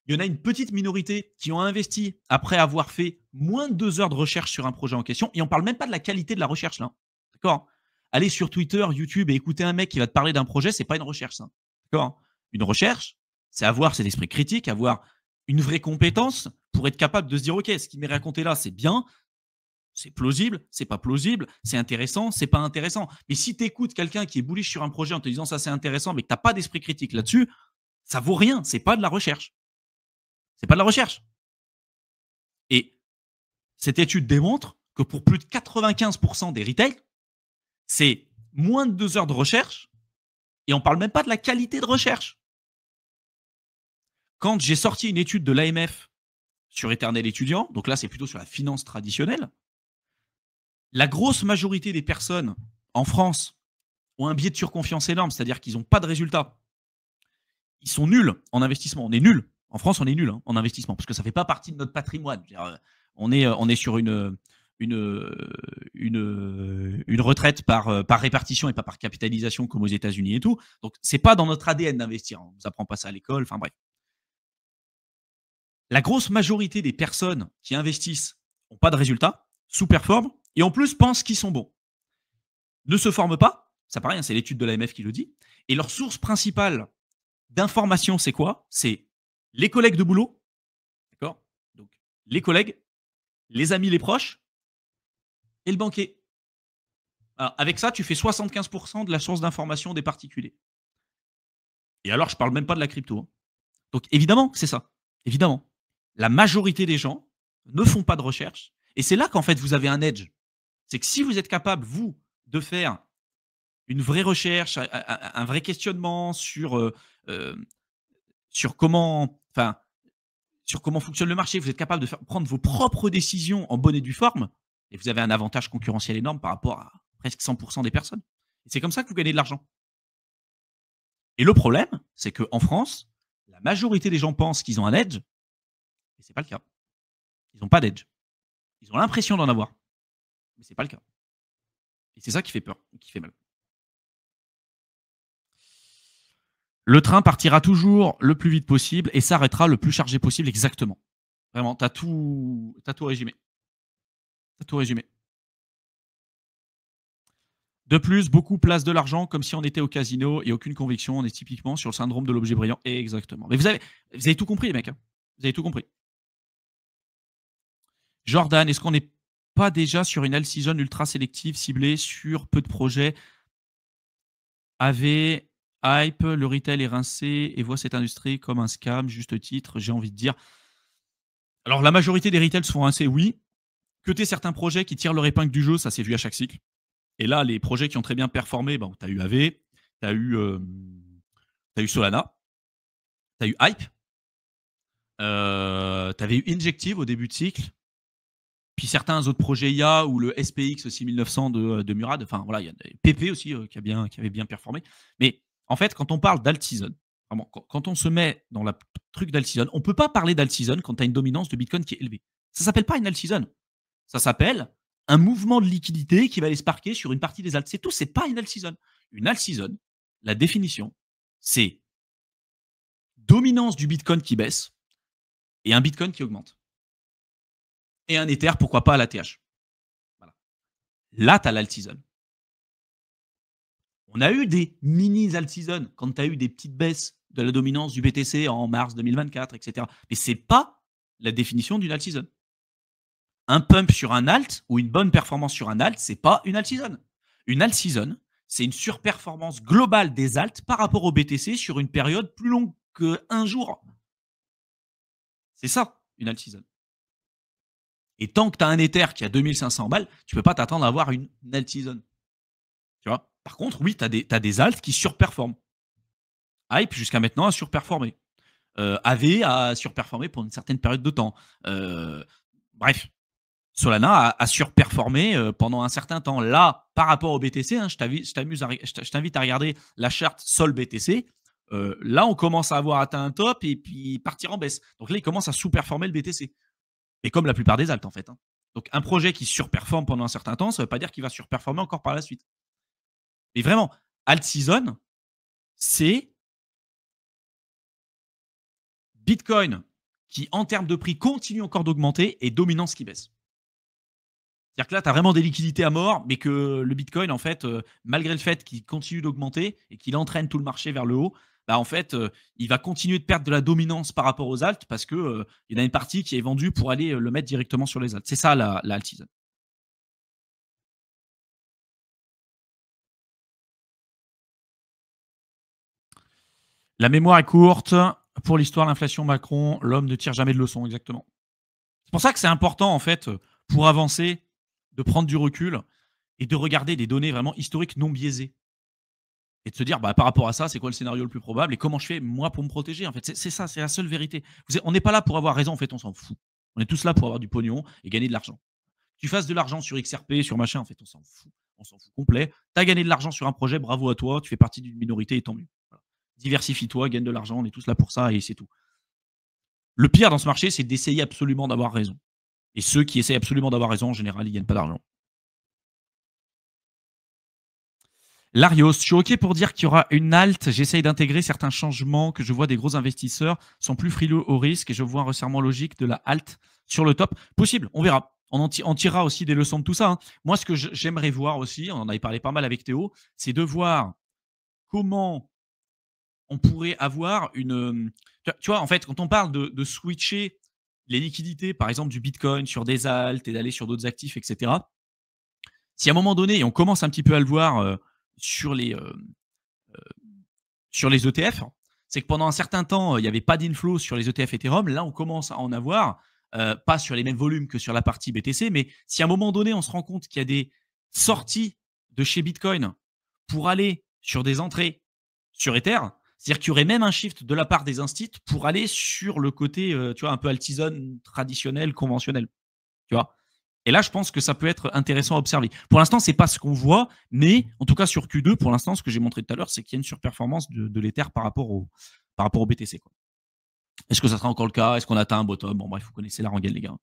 Il y en a une petite minorité qui ont investi après avoir fait moins de 2 heures de recherche sur un projet en question. Et on ne parle même pas de la qualité de la recherche là. D'accord? Aller sur Twitter, YouTube et écouter un mec qui va te parler d'un projet, ce n'est pas une recherche. Ça. D'accord? Une recherche, c'est avoir cet esprit critique, avoir une vraie compétence pour être capable de se dire, OK, ce qui m'est raconté là, c'est bien, c'est plausible, c'est pas plausible, c'est intéressant, c'est pas intéressant. Mais si tu écoutes quelqu'un qui est bullish sur un projet en te disant ça c'est intéressant, mais que tu n'as pas d'esprit critique là-dessus, ça vaut rien, c'est pas de la recherche. C'est pas de la recherche. Et cette étude démontre que pour plus de 95% des retails, c'est moins de 2 heures de recherche et on ne parle même pas de la qualité de recherche. Quand j'ai sorti une étude de l'AMF sur Éternel étudiant, donc là c'est plutôt sur la finance traditionnelle, la grosse majorité des personnes en France ont un biais de surconfiance énorme, c'est-à-dire qu'ils n'ont pas de résultats. Ils sont nuls en investissement. On est nuls. En France, on est nuls en investissement parce que ça ne fait pas partie de notre patrimoine. On est sur une une retraite par répartition et pas par capitalisation comme aux États-Unis et tout. Donc, c'est pas dans notre ADN d'investir. On vous apprend pas ça à l'école. Enfin bref. La grosse majorité des personnes qui investissent n'ont pas de résultats, sous-performent et en plus pensent qu'ils sont bons. Ne se forment pas, ça paraît, c'est l'étude de l'AMF qui le dit. Et leur source principale d'information, c'est quoi? C'est les collègues de boulot, d'accord? Donc, les collègues, les amis, les proches et le banquier. Alors, avec ça, tu fais 75% de la source d'information des particuliers. Et alors, je ne parle même pas de la crypto. Hein. Donc, évidemment, c'est ça. Évidemment. La majorité des gens ne font pas de recherche. Et c'est là qu'en fait, vous avez un edge. C'est que si vous êtes capable, vous, de faire une vraie recherche, un vrai questionnement sur comment, enfin, sur comment fonctionne le marché, vous êtes capable de prendre vos propres décisions en bonne et due forme, et vous avez un avantage concurrentiel énorme par rapport à presque 100% des personnes. Et c'est comme ça que vous gagnez de l'argent. Et le problème, c'est qu'en France, la majorité des gens pensent qu'ils ont un edge, et ce n'est pas le cas. Ils n'ont pas d'edge. Ils ont l'impression d'en avoir, mais ce n'est pas le cas. Et c'est ça qui fait peur, qui fait mal. Le train partira toujours le plus vite possible et s'arrêtera le plus chargé possible, exactement. Vraiment, tu as tout résumé. Tu as tout résumé. De plus, beaucoup placent de l'argent comme si on était au casino et aucune conviction. On est typiquement sur le syndrome de l'objet brillant. Exactement. Mais vous avez tout compris, les mecs. Hein. Vous avez tout compris. Jordan, est-ce qu'on n'est pas déjà sur une all-season ultra sélective ciblée sur peu de projets? AV, hype, le retail est rincé et voit cette industrie comme un scam, juste titre, j'ai envie de dire. Alors, la majorité des retails se font rincés, oui. Que tu aies certains projets qui tirent leur épingle du jeu, ça s'est vu à chaque cycle. Et là, les projets qui ont très bien performé, ben, tu as eu AV, tu as eu Solana, tu as eu Hype, tu avais eu Injective au début de cycle, puis certains autres projets IA ou le SPX 6900 de Murad, enfin voilà, il y a PP aussi qui avait bien performé. Mais en fait, quand on parle d'alt-season, vraiment, quand on se met dans le truc d'alt-season, on ne peut pas parler d'alt-season quand tu as une dominance de Bitcoin qui est élevée. Ça ne s'appelle pas une alt-season. Ça s'appelle un mouvement de liquidité qui va aller se parquer sur une partie des alts. C'est tout, c'est pas une alt season. Une alt season, la définition, c'est dominance du Bitcoin qui baisse et un Bitcoin qui augmente. Et un Ether, pourquoi pas à l'ATH. Voilà. Là, tu as l'alt season. On a eu des mini alt season quand tu as eu des petites baisses de la dominance du BTC en mars 2024, etc. Mais ce n'est pas la définition d'une alt season. Un pump sur un alt ou une bonne performance sur un alt, ce n'est pas une alt season. Une alt season, c'est une surperformance globale des alts par rapport au BTC sur une période plus longue qu'un jour. C'est ça, une alt season. Et tant que tu as un Ether qui a 2500 balles, tu ne peux pas t'attendre à avoir une alt season. Tu vois. Par contre, oui, tu as des alts qui surperforment. Hype, jusqu'à maintenant, a surperformé. AV a surperformé pour une certaine période de temps. Bref, Solana a surperformé pendant un certain temps. Là, par rapport au BTC, hein, je t'invite à regarder la charte Sol BTC. Là, on commence à avoir atteint un top et puis partir en baisse. Donc là, il commence à sous-performer le BTC. Et comme la plupart des alts, en fait. Hein. Donc un projet qui surperforme pendant un certain temps, ça ne veut pas dire qu'il va surperformer encore par la suite. Mais vraiment, alt season, c'est Bitcoin qui, en termes de prix, continue encore d'augmenter et dominance qui baisse. C'est-à-dire que là, tu as vraiment des liquidités à mort, mais que le Bitcoin, en fait, malgré le fait qu'il continue d'augmenter et qu'il entraîne tout le marché vers le haut, bah, en fait, il va continuer de perdre de la dominance par rapport aux alts parce qu'il y en a une partie qui est vendue pour aller le mettre directement sur les alts. C'est ça la alt season. La mémoire est courte. Pour l'histoire, l'inflation Macron, l'homme ne tire jamais de leçons, exactement. C'est pour ça que c'est important, en fait, pour avancer, de prendre du recul et de regarder des données vraiment historiques non biaisées. Et de se dire, bah, par rapport à ça, c'est quoi le scénario le plus probable et comment je fais, moi, pour me protéger. En fait, c'est ça, c'est la seule vérité. On n'est pas là pour avoir raison, en fait, on s'en fout. On est tous là pour avoir du pognon et gagner de l'argent. Tu fasses de l'argent sur XRP, sur machin, en fait, on s'en fout. On s'en fout complet. Tu as gagné de l'argent sur un projet, bravo à toi, tu fais partie d'une minorité et tant mieux. Voilà. Diversifie-toi, gagne de l'argent, on est tous là pour ça et c'est tout. Le pire dans ce marché, c'est d'essayer absolument d'avoir raison. Et ceux qui essayent absolument d'avoir raison, en général, ils gagnent pas d'argent. Larios, je suis OK pour dire qu'il y aura une halte. J'essaye d'intégrer certains changements que je vois des gros investisseurs sont plus frileux au risque et je vois un resserrement logique de la halte sur le top. Possible, on verra. On tirera aussi des leçons de tout ça, hein. Moi, ce que j'aimerais voir aussi, on en avait parlé pas mal avec Théo, c'est de voir comment on pourrait avoir une. Tu vois, en fait, quand on parle de switcher les liquidités, par exemple, du Bitcoin sur des altes et d'aller sur d'autres actifs, etc., si à un moment donné, et on commence un petit peu à le voir sur les, sur les ETF, c'est que pendant un certain temps, il n'y avait pas d'inflow sur les ETF Ethereum. Là, on commence à en avoir, pas sur les mêmes volumes que sur la partie BTC, mais si à un moment donné, on se rend compte qu'il y a des sorties de chez Bitcoin pour aller sur des entrées sur Ether, c'est-à-dire qu'il y aurait même un shift de la part des instits pour aller sur le côté, tu vois, un peu altizone traditionnel, conventionnel, tu vois. Et là, je pense que ça peut être intéressant à observer. Pour l'instant, c'est pas ce qu'on voit, mais en tout cas sur Q2, pour l'instant, ce que j'ai montré tout à l'heure, c'est qu'il y a une surperformance de l'Ether par rapport au BTC, quoi. Est-ce que ça sera encore le cas? Est-ce qu'on atteint un bottom? Bon, bref, vous connaissez la rengaine, les gars.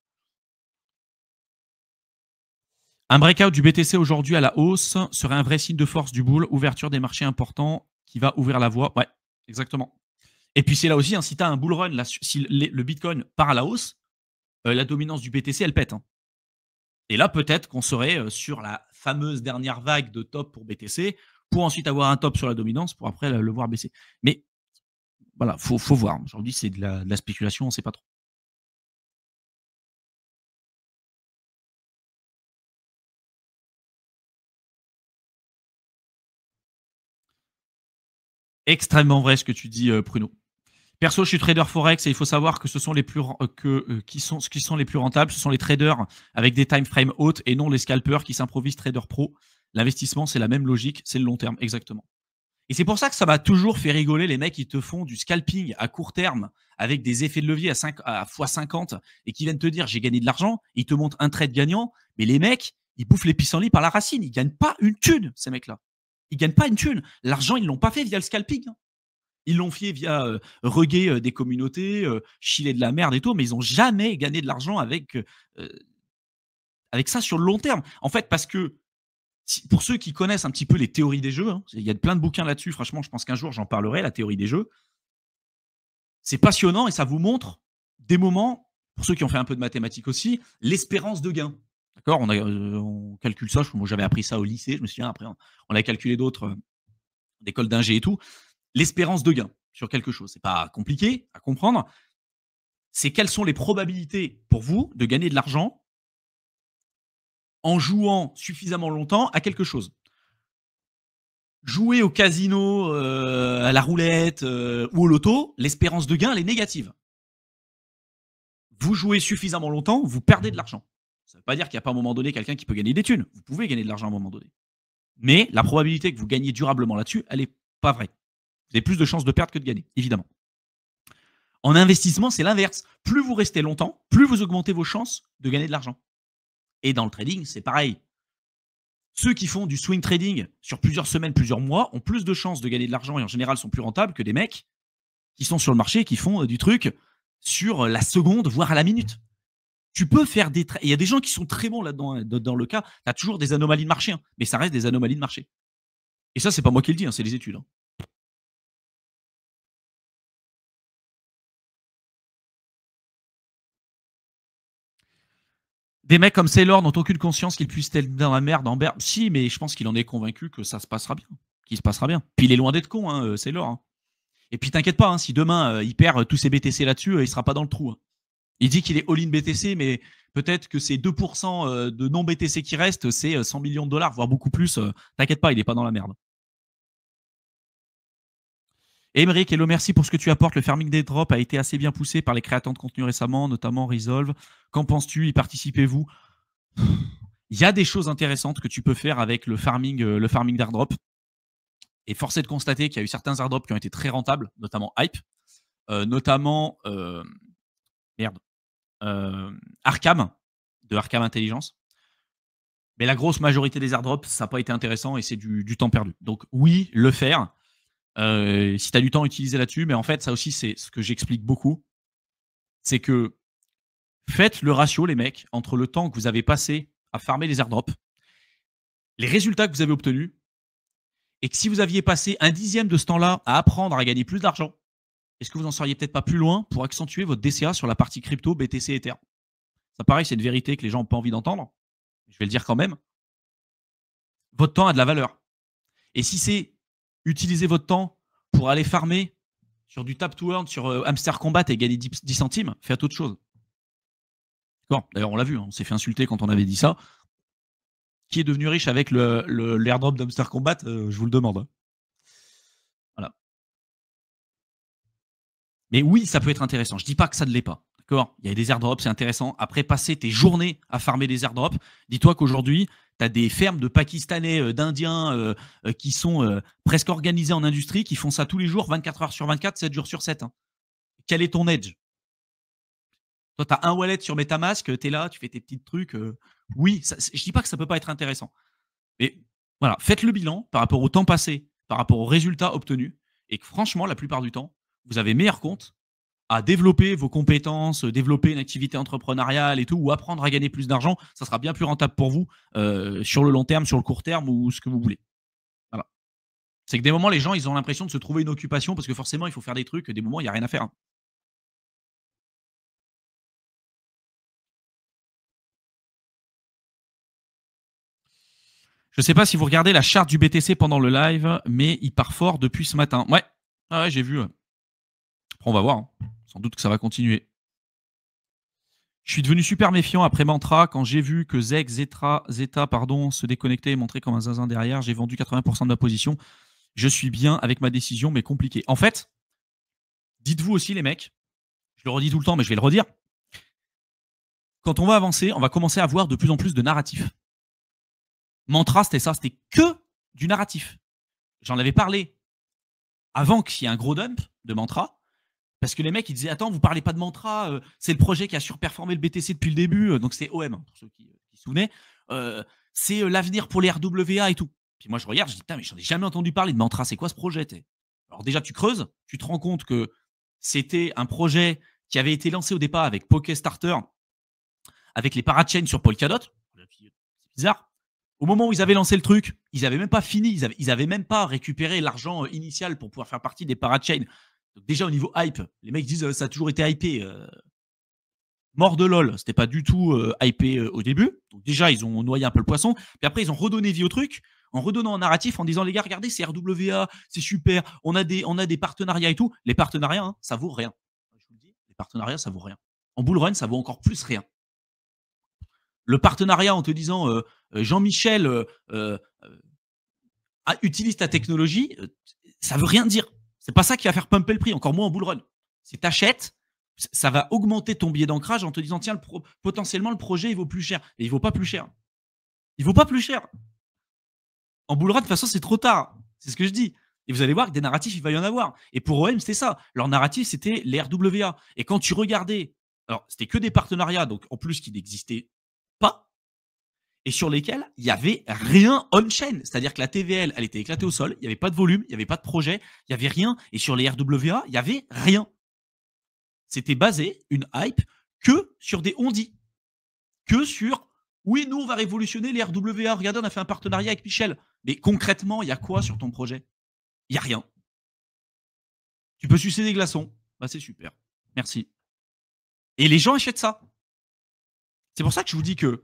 Un breakout du BTC aujourd'hui à la hausse serait un vrai signe de force du bull, ouverture des marchés importants qui va ouvrir la voie. Ouais, exactement. Et puis c'est là aussi, hein, si tu as un bull run, là, si le Bitcoin part à la hausse, la dominance du BTC, elle pète, hein. Et là, peut-être qu'on serait sur la fameuse dernière vague de top pour BTC, pour ensuite avoir un top sur la dominance, pour après le voir baisser. Mais voilà, faut voir. Aujourd'hui, c'est de la spéculation, on ne sait pas trop. Extrêmement vrai ce que tu dis, Pruno. Perso, je suis trader forex et il faut savoir que ce sont les plus qui sont les plus rentables, ce sont les traders avec des time frames hautes et non les scalpers qui s'improvisent trader pro. L'investissement, c'est la même logique, c'est le long terme, exactement. Et c'est pour ça que ça m'a toujours fait rigoler les mecs qui te font du scalping à court terme avec des effets de levier à x50 et qui viennent te dire j'ai gagné de l'argent, ils te montrent un trade gagnant, mais les mecs, ils bouffent les pissenlits par la racine. Ils gagnent pas une thune, ces mecs-là. Ils gagnent pas une thune. L'argent, ils l'ont pas fait via le scalping, hein. Ils l'ont fait via reguer des communautés, chiller de la merde et tout, mais ils n'ont jamais gagné de l'argent avec ça sur le long terme. En fait, parce que pour ceux qui connaissent un petit peu les théories des jeux, hein, il y a plein de bouquins là-dessus. Franchement, je pense qu'un jour, j'en parlerai, la théorie des jeux. C'est passionnant et ça vous montre des moments, pour ceux qui ont fait un peu de mathématiques aussi, l'espérance de gain. D'accord, on calcule ça. Moi, j'avais appris ça au lycée. Je me souviens, après, on a calculé d'autres d'école d'ingé et tout. L'espérance de gain sur quelque chose. C'est pas compliqué à comprendre. C'est quelles sont les probabilités pour vous de gagner de l'argent en jouant suffisamment longtemps à quelque chose. Jouer au casino, à la roulette ou au loto, l'espérance de gain, elle est négative. Vous jouez suffisamment longtemps, vous perdez de l'argent. Ça ne veut pas dire qu'il n'y a pas à un moment donné quelqu'un qui peut gagner des thunes. Vous pouvez gagner de l'argent à un moment donné. Mais la probabilité que vous gagnez durablement là-dessus, elle n'est pas vraie. Vous avez plus de chances de perdre que de gagner, évidemment. En investissement, c'est l'inverse. Plus vous restez longtemps, plus vous augmentez vos chances de gagner de l'argent. Et dans le trading, c'est pareil. Ceux qui font du swing trading sur plusieurs semaines, plusieurs mois, ont plus de chances de gagner de l'argent et en général sont plus rentables que des mecs qui sont sur le marché et qui font du truc sur la seconde, voire à la minute. Tu peux faire des trades. Il y a des gens qui sont très bons là-dedans, hein. Dans le cas, tu as toujours des anomalies de marché, hein, mais ça reste des anomalies de marché. Et ça, c'est pas moi qui le dis, hein, c'est les études, hein. Des mecs comme Sailor n'ont aucune conscience qu'ils puissent être dans la merde en berbe. Si, mais je pense qu'il en est convaincu que ça se passera bien. Qu'il se passera bien. Puis il est loin d'être con, hein, Sailor, hein. Et puis t'inquiète pas, hein, si demain il perd tous ses BTC là-dessus, il sera pas dans le trou, hein. Il dit qu'il est all-in BTC, mais peut-être que ces 2% de non-BTC qui restent, c'est 100 millions de dollars, voire beaucoup plus. T'inquiète pas, il n'est pas dans la merde. Émeric, hello, merci pour ce que tu apportes. Le farming des drops a été assez bien poussé par les créateurs de contenu récemment, notamment Resolve. Qu'en penses-tu? Y participez-vous? Il y a des choses intéressantes que tu peux faire avec le farming d'airdrop. Et force est de constater qu'il y a eu certains airdrops qui ont été très rentables, notamment Hype, notamment merde, Arkham, de Arkham Intelligence. Mais la grosse majorité des airdrops, ça n'a pas été intéressant et c'est du temps perdu. Donc oui, le faire. Si tu as du temps, utiliser là-dessus. Mais en fait, ça aussi, c'est ce que j'explique beaucoup. C'est que Faites le ratio, les mecs, entre le temps que vous avez passé à farmer les airdrops, les résultats que vous avez obtenus, et que si vous aviez passé un dixième de ce temps-là à apprendre à gagner plus d'argent, est-ce que vous en seriez peut-être pas plus loin pour accentuer votre DCA sur la partie crypto, BTC, Ether? Ça, pareil, c'est une vérité que les gens n'ont pas envie d'entendre. Je vais le dire quand même. Votre temps a de la valeur. Et si c'est utiliser votre temps pour aller farmer sur du tap to earn, sur Hamster Combat et gagner 10 centimes, faites autre chose. D'accord. D'ailleurs, on l'a vu, on s'est fait insulter quand on avait dit ça. Qui est devenu riche avec l'airdrop d'Hamster Combat, je vous le demande. Voilà. Mais oui, ça peut être intéressant. Je dis pas que ça ne l'est pas. D'accord. Il y a des airdrops, c'est intéressant. Après passer tes journées à farmer des airdrops, dis-toi qu'aujourd'hui, tu as des fermes de Pakistanais, d'Indiens qui sont presque organisés en industrie, qui font ça tous les jours, 24 heures sur 24, 7 jours sur 7. Hein. Quel est ton edge? Toi, tu as un wallet sur MetaMask, tu es là, tu fais tes petits trucs. Oui, ça, je dis pas que ça peut pas être intéressant. Mais voilà, faites le bilan par rapport au temps passé, par rapport aux résultats obtenus, et que franchement, la plupart du temps, vous avez meilleur compte à développer vos compétences, développer une activité entrepreneuriale et tout, ou apprendre à gagner plus d'argent. Ça sera bien plus rentable pour vous sur le long terme, sur le court terme, ou ce que vous voulez. Voilà. C'est que des moments, les gens, ils ont l'impression de se trouver une occupation parce que forcément, il faut faire des trucs. Des moments, il n'y a rien à faire. Hein. Je ne sais pas si vous regardez la charte du BTC pendant le live, mais il part fort depuis ce matin. Ouais, ah ouais, j'ai vu. Après, on va voir. Hein. Sans doute que ça va continuer. Je suis devenu super méfiant après Mantra quand j'ai vu que Zeta se déconnectait et montrait comme un zinzin derrière. J'ai vendu 80% de ma position. Je suis bien avec ma décision, mais compliqué. En fait, dites-vous aussi, les mecs, je le redis tout le temps, mais je vais le redire. Quand on va avancer, on va commencer à avoir de plus en plus de narratifs. Mantra, c'était ça, c'était que du narratif. J'en avais parlé avant qu'il y ait un gros dump de Mantra, parce que les mecs, ils disaient, attends, vous parlez pas de Mantra, c'est le projet qui a surperformé le BTC depuis le début, donc c'est OM, pour ceux qui se souvenaient, c'est l'avenir pour les RWA et tout. Puis moi, je regarde, je dis, putain, mais j'en ai jamais entendu parler de Mantra, c'est quoi ce projet? Alors déjà, tu creuses, tu te rends compte que c'était un projet qui avait été lancé au départ avec PokéStarter, avec les parachains sur Polkadot. C'est bizarre. Au moment où ils avaient lancé le truc, ils n'avaient même pas fini, ils avaient même pas récupéré l'argent initial pour pouvoir faire partie des parachains. Donc déjà, au niveau hype, les mecs disent ça a toujours été hypé. Mort de LOL, c'était pas du tout hypé au début. Donc déjà, ils ont noyé un peu le poisson. Puis après, ils ont redonné vie au truc en redonnant un narratif, en disant les gars, regardez, c'est RWA, c'est super, on a des partenariats et tout. Les partenariats, hein, ça vaut rien. Je vous le dis, les partenariats, ça vaut rien. En bull run, ça vaut encore plus rien. Le partenariat en te disant Jean-Michel utilise ta technologie, ça veut rien dire. C'est pas ça qui va faire pumper le prix, encore moins en bull run. Si tu achètes, ça va augmenter ton billet d'ancrage en te disant tiens, potentiellement le projet il vaut plus cher. Et il vaut pas plus cher. Il vaut pas plus cher. En bull run, de toute façon, c'est trop tard. C'est ce que je dis. Et vous allez voir que des narratifs, il va y en avoir. Et pour OM, c'était ça. Leur narratif, c'était les RWA. Et quand tu regardais, alors c'était que des partenariats, donc en plus qui n'existaient pas, et sur lesquels il n'y avait rien on-chain. C'est-à-dire que la TVL, elle était éclatée au sol, il n'y avait pas de volume, il n'y avait pas de projet, il n'y avait rien. Et sur les RWA, il n'y avait rien. C'était basé, une hype, que sur des on-dit. Que sur, oui, nous, on va révolutionner les RWA. Regardez, on a fait un partenariat avec Michel. Mais concrètement, il y a quoi sur ton projet? Il n'y a rien. Tu peux sucer des glaçons. Bah, c'est super. Merci. Et les gens achètent ça. C'est pour ça que je vous dis que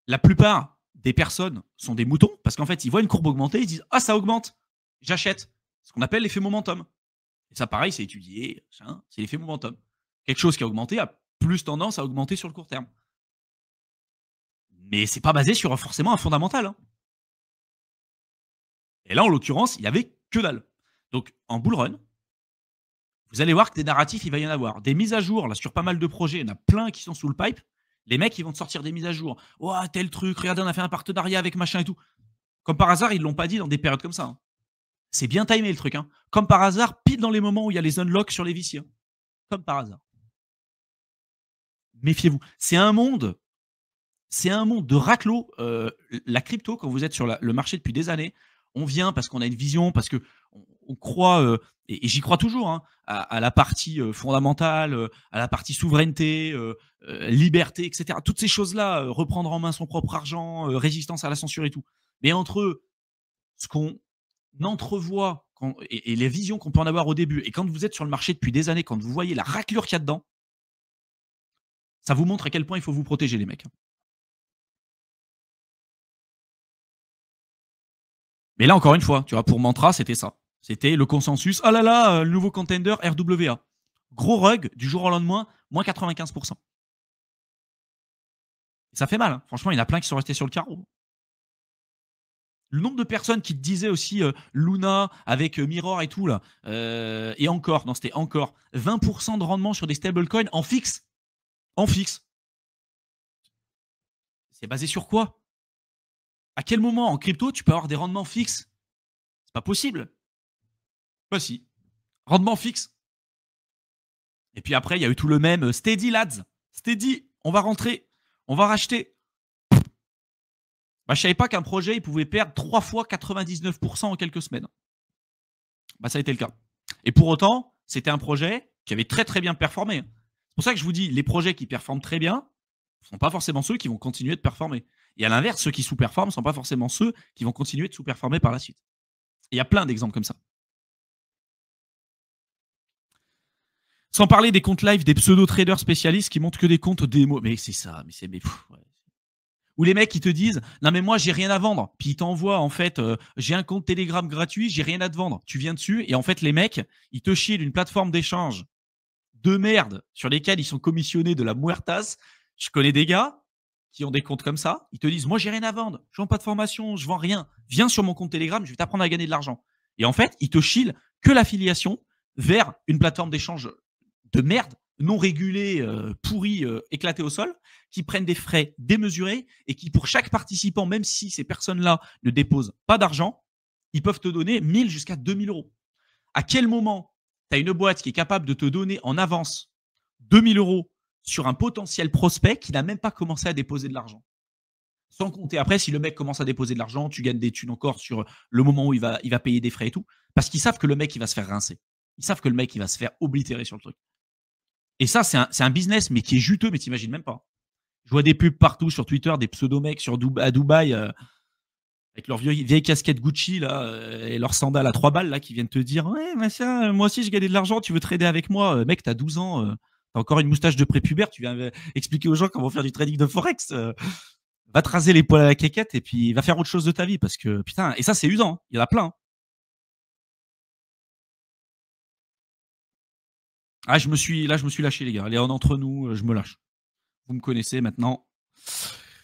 la plupart des personnes sont des moutons, parce qu'en fait, ils voient une courbe augmenter, ils disent « Ah, ça augmente, j'achète ». Ce qu'on appelle l'effet momentum. Et ça, pareil, c'est étudié, c'est l'effet momentum. Quelque chose qui a augmenté a plus tendance à augmenter sur le court terme. Mais c'est pas basé sur forcément un fondamental. Hein. Et là, en l'occurrence, il n'y avait que dalle. Donc, en bull run, vous allez voir que des narratifs, il va y en avoir. Des mises à jour, là, sur pas mal de projets, il y en a plein qui sont sous le pipe. Les mecs, ils vont te sortir des mises à jour. Oh, tel truc, regardez, on a fait un partenariat avec machin et tout. Comme par hasard, ils ne l'ont pas dit dans des périodes comme ça. Hein. C'est bien timé le truc. Hein. Comme par hasard, pile dans les moments où il y a les unlocks sur les VC. Hein. Comme par hasard. Méfiez-vous. C'est un monde de raclos. La crypto, quand vous êtes sur le marché depuis des années, on vient parce qu'on a une vision, parce qu'on on croit, et j'y crois toujours, hein, à la partie fondamentale, à la partie souveraineté, liberté, etc. Toutes ces choses-là, reprendre en main son propre argent, résistance à la censure et tout. Mais entre ce qu'on entrevoit et les visions qu'on peut en avoir au début, et quand vous êtes sur le marché depuis des années, quand vous voyez la raclure qu'il y a dedans, ça vous montre à quel point il faut vous protéger, les mecs. Mais là, encore une fois, tu vois, pour Mantra, c'était ça. C'était le consensus. Ah là là, le nouveau contender RWA. Gros rug, du jour au lendemain, moins 95%. Ça fait mal, hein. Franchement, il y en a plein qui sont restés sur le carreau. Le nombre de personnes qui te disaient aussi Luna avec Mirror et tout, là, et encore, non, c'était encore 20% de rendement sur des stablecoins en fixe. En fixe. C'est basé sur quoi? À quel moment en crypto tu peux avoir des rendements fixes? C'est pas possible. Pas si. Rendement fixe. Et puis après, il y a eu tout le même Steady, lads. Steady, on va rentrer, on va racheter. Bah, je savais pas qu'un projet, il pouvait perdre 3 fois 99% en quelques semaines. Bah, ça a été le cas. Et pour autant, c'était un projet qui avait très très bien performé. C'est pour ça que je vous dis, les projets qui performent très bien ne sont pas forcément ceux qui vont continuer de performer. Et à l'inverse, ceux qui sous-performent ne sont pas forcément ceux qui vont continuer de sous-performer par la suite. Et il y a plein d'exemples comme ça. Sans parler des comptes live des pseudo-traders spécialistes qui montrent que des comptes démo. Mais c'est ça, mais c'est. Ouais. Ou les mecs qui te disent non mais moi j'ai rien à vendre, puis ils t'envoient en fait j'ai un compte Telegram gratuit, j'ai rien à te vendre. Tu viens dessus et en fait les mecs ils te chient d'une plateforme d'échange de merde sur lesquels ils sont commissionnés de la muertas. Je connais des gars qui ont des comptes comme ça, ils te disent moi j'ai rien à vendre, je vends pas de formation, je vends rien, viens sur mon compte Telegram, je vais t'apprendre à gagner de l'argent. Et en fait ils te chient que l'affiliation vers une plateforme d'échange de merde, non régulés, pourris, éclatés au sol, qui prennent des frais démesurés et qui, pour chaque participant, même si ces personnes-là ne déposent pas d'argent, ils peuvent te donner 1000 jusqu'à 2000 euros. À quel moment tu as une boîte qui est capable de te donner en avance 2000 euros sur un potentiel prospect qui n'a même pas commencé à déposer de l'argent? Sans compter après, si le mec commence à déposer de l'argent, tu gagnes des thunes encore sur le moment où il va payer des frais et tout. Parce qu'ils savent que le mec, il va se faire rincer. Ils savent que le mec, il va se faire oblitérer sur le truc. Et ça, c'est un business, mais qui est juteux, mais t'imagines même pas. Je vois des pubs partout sur Twitter, des pseudo-mecs à Dubaï, avec leur vieille casquette Gucci là, et leurs sandales à 3 balles là, qui viennent te dire ouais, machin, moi aussi, j'ai gagné de l'argent, tu veux trader avec moi? Mec, t'as 12 ans, t'as encore une moustache de prépubère, tu viens expliquer aux gens comment faire du trading de Forex. Va te raser les poils à la quéquette et puis va faire autre chose de ta vie parce que putain, et ça, c'est usant, hein. Il y en a plein, hein. Ah, je me suis lâché, les gars. Allez, entre nous, je me lâche. Vous me connaissez maintenant.